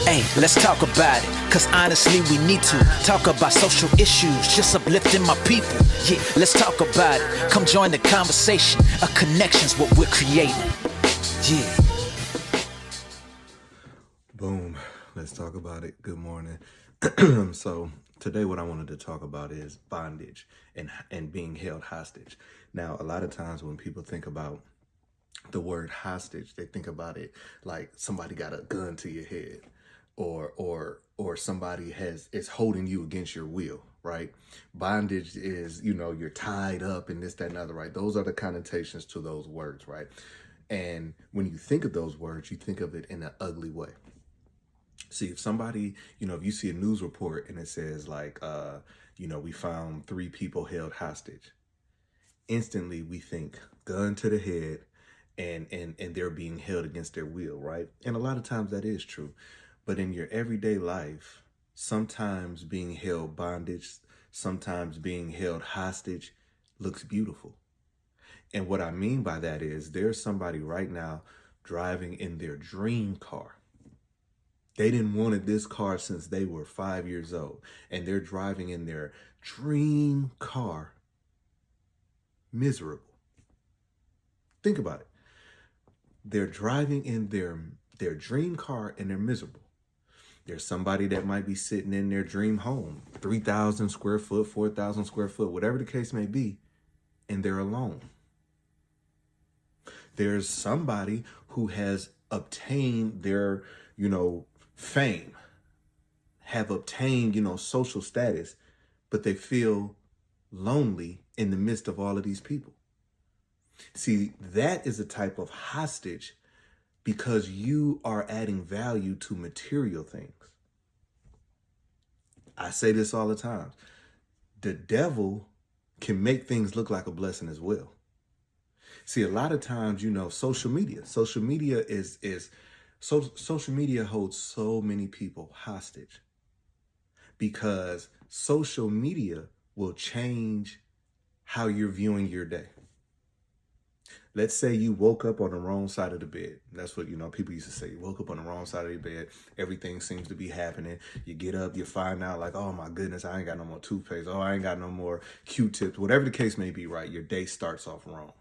Hey, let's talk about it, cause honestly we need to talk about social issues, just uplifting my people. Yeah, let's talk about it. Come join the conversation. A connection's what we're creating. Yeah. Boom. Let's talk about it. Good morning. So today what I wanted to talk about is bondage and being held hostage. Now, a lot of times when people think about the word hostage, they think about it like somebody got a gun to your head or somebody is holding you against your will, right? Bondage is, you're tied up and this, that, and other, right? Those are the connotations to those words, right? And when you think of those words, you think of it in an ugly way. See, if somebody, if you see a news report and it says like, we found 3 people held hostage, instantly we think gun to the head and they're being held against their will, right? And a lot of times that is true. But in your everyday life, sometimes being held bondage, sometimes being held hostage looks beautiful. And what I mean by that is there's somebody right now driving in their dream car. They didn't wanted this car since they were 5 years old, and they're driving in their dream car, miserable. Think about it. They're driving in their dream car and they're miserable. There's somebody that might be sitting in their dream home, 3,000 square foot, 4,000 square foot, whatever the case may be, and they're alone. There's somebody who has obtained their, fame, have obtained, social status, but they feel lonely in the midst of all of these people. See, that is a type of hostage because you are adding value to material things. I say this all the time. The devil can make things look like a blessing as well. See, a lot of times, social media social media holds so many people hostage because social media will change how you're viewing your day. Let's say you woke up on the wrong side of the bed. That's what, people used to say. You woke up on the wrong side of the bed. Everything seems to be happening. You get up, you find out like, oh my goodness, I ain't got no more toothpaste. Oh, I ain't got no more Q-tips. Whatever the case may be, right? Your day starts off wrong.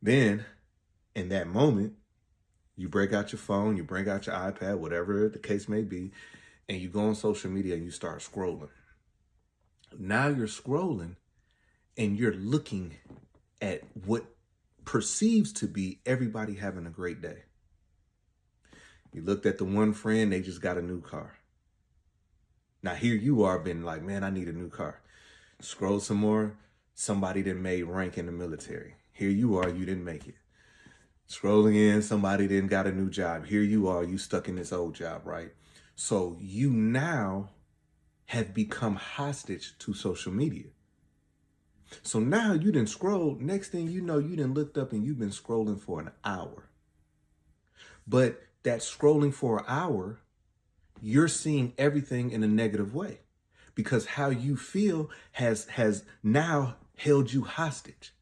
Then in that moment, you break out your phone, you bring out your iPad, whatever the case may be, and you go on social media and you start scrolling. Now you're scrolling and you're looking at what perceives to be everybody having a great day. You looked at the one friend, they just got a new car. Now here you are been like, man, I need a new car. Scroll some more, somebody that made rank in the military. Here you are, you didn't make it. Scrolling in, somebody then got a new job. Here you are, you stuck in this old job, right? So you now have become hostage to social media. So now you didn't scroll. Next thing you know, you done looked up and you've been scrolling for an hour. But that scrolling for an hour, you're seeing everything in a negative way because how you feel has now held you hostage.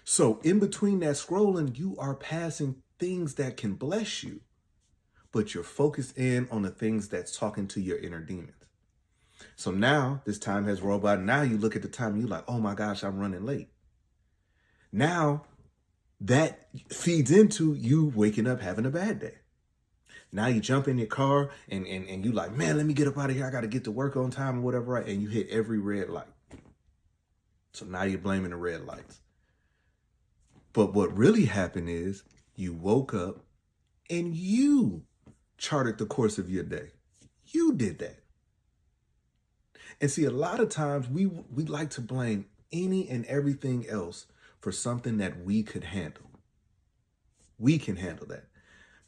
So in between that scrolling, you are passing things that can bless you, but you're focused in on the things that's talking to your inner demons. So now this time has rolled by. Now you look at the time and you're like, oh my gosh, I'm running late. Now that feeds into you waking up having a bad day. Now you jump in your car and you like, man, let me get up out of here. I got to get to work on time or whatever, right? And you hit every red light. So now you're blaming the red lights. But what really happened is you woke up and you charted the course of your day. You did that. And see, a lot of times we like to blame any and everything else for something that we could handle. We can handle that.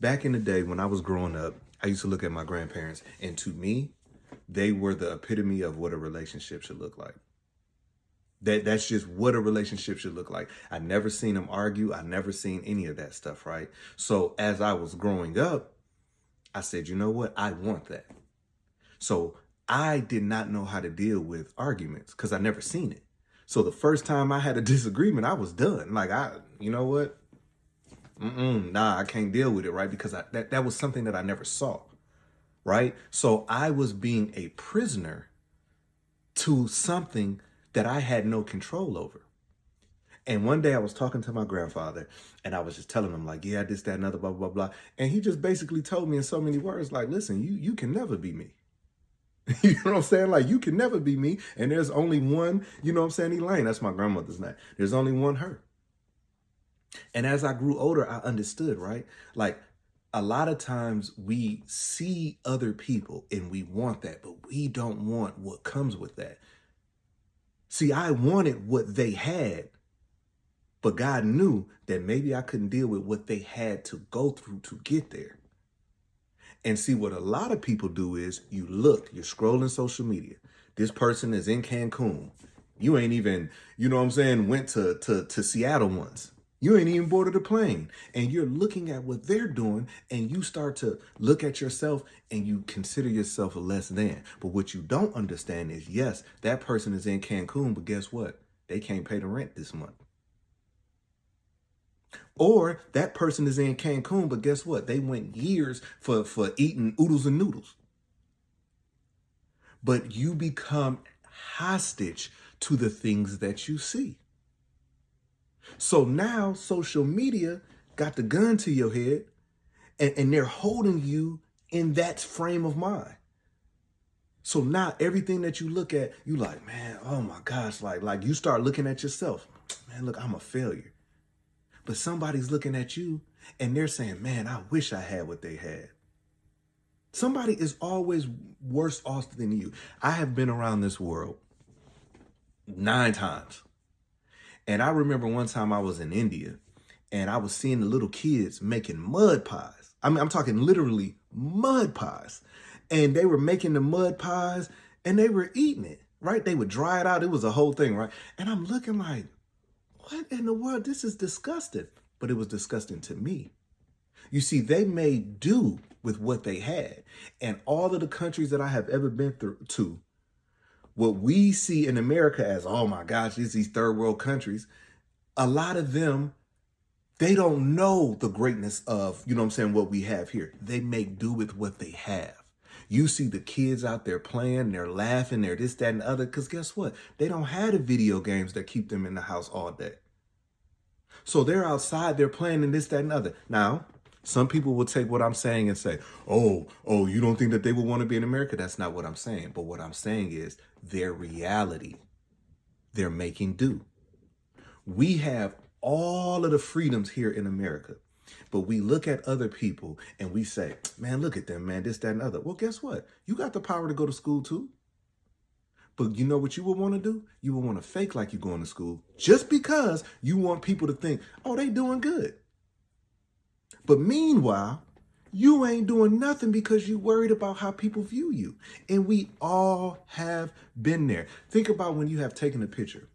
Back in the day when I was growing up, I used to look at my grandparents, and to me, they were the epitome of what a relationship should look like. That's just what a relationship should look like. I never seen them argue. I never seen any of that stuff, right? So as I was growing up, I said, you know what? I want that. So I did not know how to deal with arguments because I never seen it. So the first time I had a disagreement, I was done. Like, you know what? I can't deal with it, right? Because that was something that I never saw. right? So I was being a prisoner to something that I had no control over. And one day I was talking to my grandfather and I was just telling him like, yeah, this, that, and other, blah, blah, blah. And he just basically told me in so many words, like, listen, you can never be me. You know what I'm saying? Like, you can never be me. And there's only one, you know what I'm saying, Elaine. That's my grandmother's name. There's only one her. And as I grew older, I understood, right? Like, a lot of times we see other people and we want that, but we don't want what comes with that. See, I wanted what they had, but God knew that maybe I couldn't deal with what they had to go through to get there. And see, what a lot of people do is you're scrolling social media. This person is in Cancun. You ain't even, you know what I'm saying, went to Seattle once. You ain't even boarded a plane. And you're looking at what they're doing and you start to look at yourself and you consider yourself less than. But what you don't understand is, yes, that person is in Cancun, but guess what? They can't pay the rent this month. Or that person is in Cancun, but guess what? They went years for eating oodles and noodles. But you become hostage to the things that you see. So now social media got the gun to your head and they're holding you in that frame of mind. So now everything that you look at, you like, man, oh my gosh, like you start looking at yourself. Man, look, I'm a failure. But somebody's looking at you and they're saying, man, I wish I had what they had. Somebody is always worse off than you. I have been around this world 9 times. And I remember one time I was in India and I was seeing the little kids making mud pies. I mean, I'm talking literally mud pies. And they were making the mud pies and they were eating it, right? They would dry it out. It was a whole thing, right? And I'm looking like, what in the world? This is disgusting. But it was disgusting to me. You see, they made do with what they had. And all of the countries that I have ever been to, what we see in America as, oh my gosh, it's these third world countries, a lot of them, they don't know the greatness of, you know what I'm saying, what we have here. They make do with what they have. You see the kids out there playing, they're laughing, they're this, that, and the other, because guess what? They don't have the video games that keep them in the house all day. So they're outside, they're playing and this, that, and the other. Now, some people will take what I'm saying and say, oh, you don't think that they would want to be in America? That's not what I'm saying. But what I'm saying is their reality. They're making do. We have all of the freedoms here in America, but we look at other people and we say, man, look at them, man, this, that, and other. Well, guess what? You got the power to go to school too. But you know what you would want to do? You would want to fake like you're going to school just because you want people to think, oh, they doing good. But meanwhile, you ain't doing nothing because you're worried about how people view you. And we all have been there. Think about when you have taken a picture.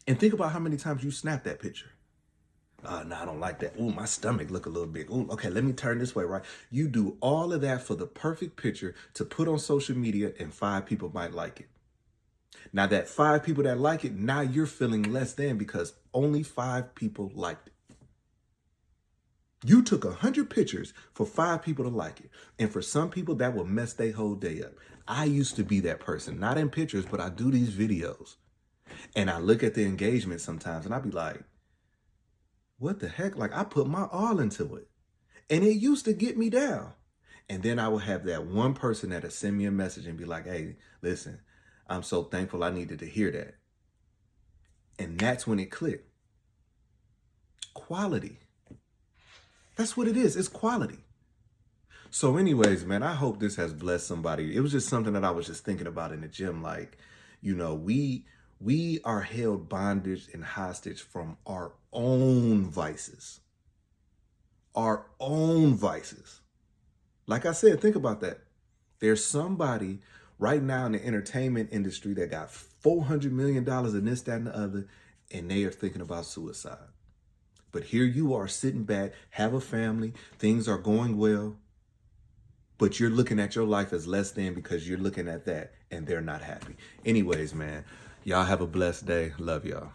And think about how many times you snap that picture. No, I don't like that. Ooh, my stomach look a little big. Ooh, okay, let me turn this way, right? You do all of that for the perfect picture to put on social media and 5 people might like it. Now that 5 people that like it, now you're feeling less than because only 5 people liked it. You took 100 pictures for 5 people to like it. And for some people, that will mess their whole day up. I used to be that person, not in pictures, but I do these videos. And I look at the engagement sometimes and I be like, what the heck? Like I put my all into it. And it used to get me down. And then I would have that one person that'll send me a message and be like, hey, listen, I'm so thankful I needed to hear that. And that's when it clicked. Quality. That's what it is. It's quality. So anyways, man, I hope this has blessed somebody. It was just something that I was just thinking about in the gym. Like, you know, we are held bondage and hostage from our own vices. Our own vices. Like I said, think about that. There's somebody right now in the entertainment industry that got $400 million in this, that, and the other, and they are thinking about suicide. But here you are sitting back, have a family, things are going well, but you're looking at your life as less than because you're looking at that and they're not happy. Anyways, man, y'all have a blessed day. Love y'all.